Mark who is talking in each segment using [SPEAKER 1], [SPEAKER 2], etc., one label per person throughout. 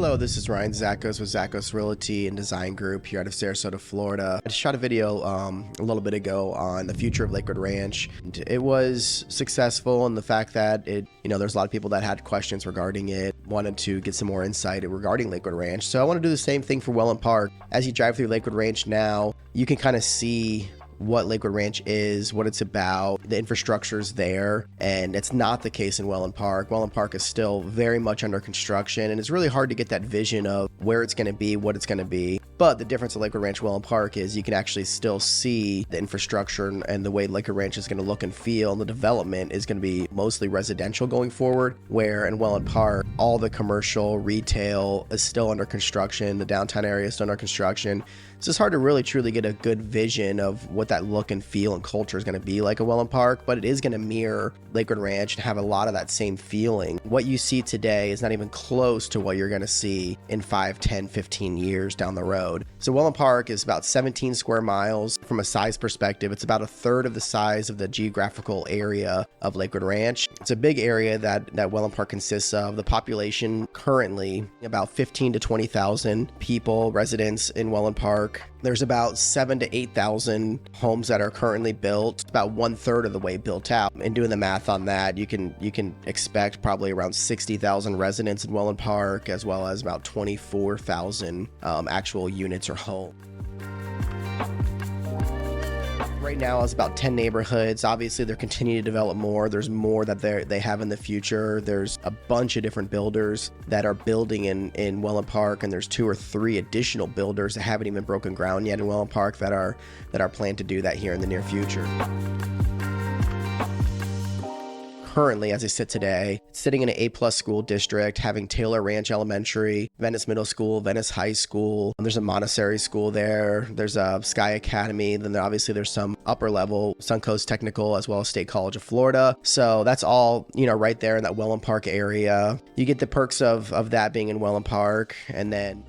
[SPEAKER 1] Hello, this is Ryan Zakos with Zakos Realty and Design Group here out of Sarasota, Florida. I just shot a video a little bit ago on the future of Lakewood Ranch. It was successful in the fact that there's a lot of people that had questions regarding it, wanted to get some more insight regarding Lakewood Ranch. So I want to do the same thing for Wellen Park. As you drive through Lakewood Ranch now, you can kind of see what Lakewood Ranch is, what it's about, the infrastructure's there, and it's not the case in Wellen Park. Wellen Park is still very much under construction, and it's really hard to get that vision of where it's going to be, what it's going to be. But the difference of Lakewood Ranch, Wellen Park is you can actually still see the infrastructure and the way Lakewood Ranch is going to look and feel, and the development is going to be mostly residential going forward, where in Wellen Park, all the commercial, retail is still under construction, the downtown area is still under construction. So it's hard to really truly get a good vision of what that look and feel and culture is going to be like at Wellen Park, but it is going to mirror Lakewood Ranch and have a lot of that same feeling. What you see today is not even close to what you're going to see in 5, 10, 15 years down the road. So Wellen Park is about 17 square miles. From a size perspective, it's about a third of the size of the geographical area of Lakewood Ranch. It's a big area that Wellen Park consists of. The population currently about 15 to 20,000 people, residents in Wellen Park. There's about 7,000 to 8,000 homes that are currently built, about 1/3 of the way built out. And doing the math on that, you can expect probably around 60,000 residents in Wellen Park, as well as about 24,000 actual units or homes. Right now it's about 10 neighborhoods. Obviously they're continuing to develop more. There's more that they have in the future. There's a bunch of different builders that are building in Wellen Park, and there's 2 or 3 additional builders that haven't even broken ground yet in Wellen Park that are planned to do that here in the near future. Currently, as I sit today, sitting in an A+ school district, having Taylor Ranch Elementary, Venice Middle School, Venice High School. There's a Montessori school there. There's a Sky Academy. Then obviously there's some upper level, Suncoast Technical, as well as State College of Florida. So that's all, right there in that Wellen Park area. You get the perks of that being in Wellen Park. And then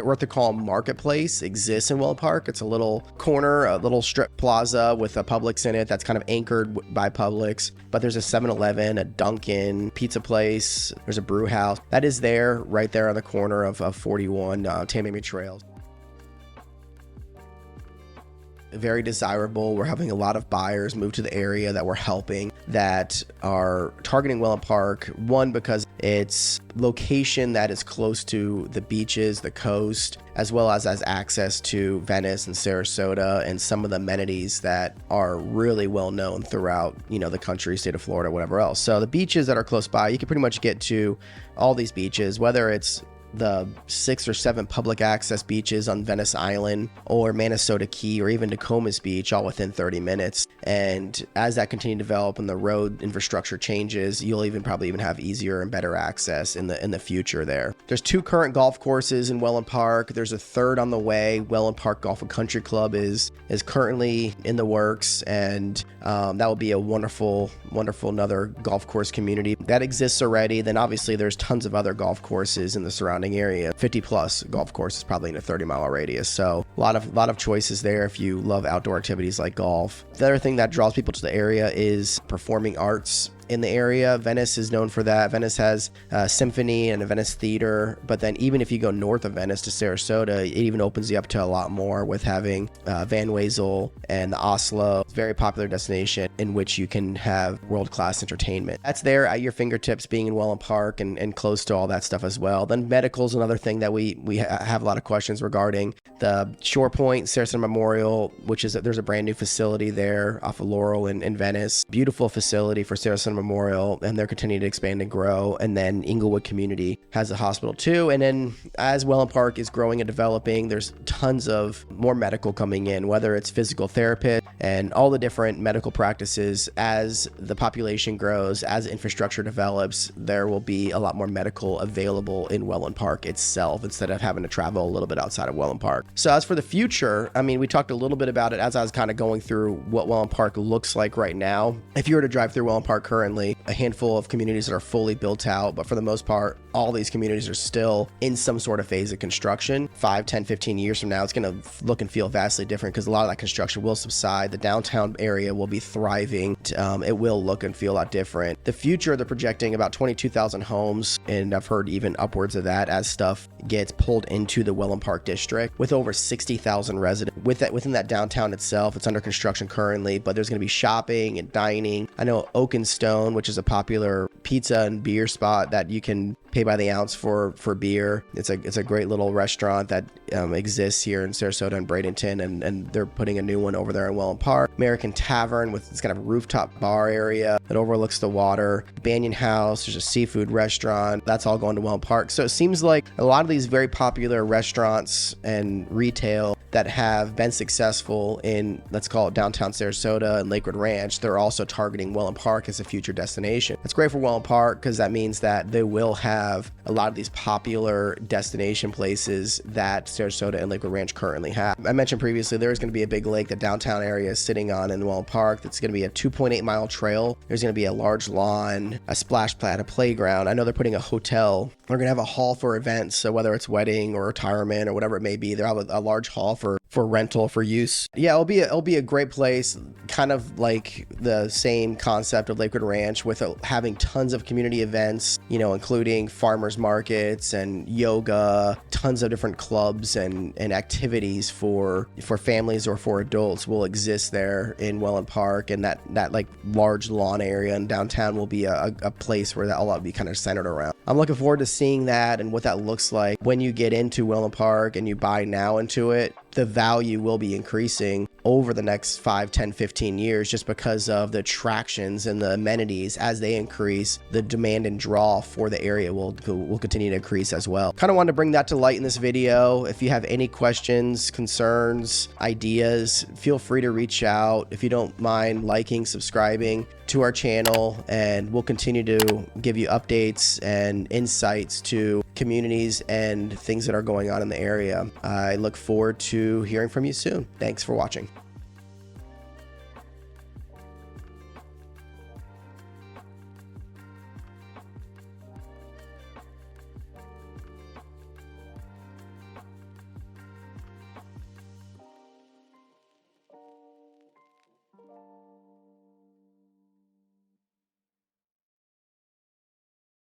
[SPEAKER 1] what they call Marketplace exists in Wellen Park. It's a little corner, a little strip plaza with a Publix in it that's kind of anchored by Publix. But there's a 7-Eleven, a Dunkin', pizza place, there's a brew house. That is there, right there on the corner of 41 Tamiami Trails. Very desirable. We're having a lot of buyers move to the area that we're helping that are targeting Wellen Park. One, because it's location that is close to the beaches, the coast, as well as access to Venice and Sarasota and some of the amenities that are really well known throughout, the country, state of Florida, whatever else. So the beaches that are close by, you can pretty much get to all these beaches, whether it's the 6 or 7 public access beaches on Venice Island or Minnesota Key or even Nokomis Beach, all within 30 minutes. And as that continues to develop and the road infrastructure changes, you'll probably have easier and better access in the future there. There's 2 current golf courses in Wellen Park. There's a 3rd on the way. Wellen Park Golf and Country Club is currently in the works, and that will be a wonderful another golf course community that exists already. Then obviously there's tons of other golf courses in the surrounding area. 50+ golf courses probably in a 30-mile radius. So a lot of choices there if you love outdoor activities like golf. The other thing that draws people to the area is performing arts in the area. Venice is known for that. Venice has a symphony and a Venice theater, but then even if you go north of Venice to Sarasota, it even opens you up to a lot more with having Van Wezel and the Oslo. Very popular destination in which you can have world-class entertainment. That's there at your fingertips being in Wellen Park and close to all that stuff as well. Then medical is another thing that we have a lot of questions regarding. The Shore Point Sarasota Memorial, which is there's a brand new facility there off of Laurel in Venice. Beautiful facility for Sarasota Memorial, and they're continuing to expand and grow. And then Inglewood Community has a hospital too. And then as Wellen Park is growing and developing, there's tons of more medical coming in, whether it's physical therapists and all the different medical practices. As the population grows, as infrastructure develops, there will be a lot more medical available in Wellen Park itself instead of having to travel a little bit outside of Wellen Park. So as for the future, we talked a little bit about it as I was kind of going through what Wellen Park looks like right now. If you were to drive through Wellen Park currently, currently, a handful of communities that are fully built out, but for the most part, all these communities are still in some sort of phase of construction. 5, 10, 15 years from now, it's going to look and feel vastly different because a lot of that construction will subside. The downtown area will be thriving. It will look and feel a lot different. The future, they're projecting about 22,000 homes, and I've heard even upwards of that as stuff gets pulled into the Wellen Park district, with over 60,000 residents. Within that downtown itself, it's under construction currently, but there's going to be shopping and dining. I know Oak and Stone, which is a popular pizza and beer spot that you can pay by the ounce for beer. It's a great little restaurant that exists here in Sarasota and Bradenton, and they're putting a new one over there in Wellen Park. American Tavern with this kind of rooftop bar area that overlooks the water. Banyan House, there's a seafood restaurant. That's all going to Wellen Park. So it seems like a lot of these very popular restaurants and retail that have been successful in, let's call it downtown Sarasota and Lakewood Ranch, they're also targeting Wellen Park as a future destination. It's great for Wellen Park because that means that they will have a lot of these popular destination places that Sarasota and Lakewood Ranch currently have. I mentioned previously there's going to be a big lake the downtown area is sitting on in Wellen Park. That's going to be a 2.8 mile trail. There's going to be a large lawn, a splash pad, a playground. I know they're putting a hotel. They're going to have a hall for events, so whether it's wedding or retirement or whatever it may be, they'll have a large hall for rental, for use. Yeah, it'll be a great place, kind of like the same concept of Lakewood Ranch, with having tons of community events, including farmers markets and yoga, tons of different clubs and activities for families or for adults will exist there in Wellen Park, and that like large lawn area in downtown will be a place where that all will be kind of centered around. I'm looking forward to seeing that and what that looks like when you get into Wellen Park and you buy now into it. The value will be increasing over the next 5, 10, 15 years just because of the attractions and the amenities. As they increase, the demand and draw for the area will continue to increase as well. Kind of wanted to bring that to light in this video. If you have any questions, concerns, ideas, feel free to reach out. If you don't mind liking, subscribing to our channel, and we'll continue to give you updates and insights to communities and things that are going on in the area. I look forward to hearing from you soon. Thanks for watching.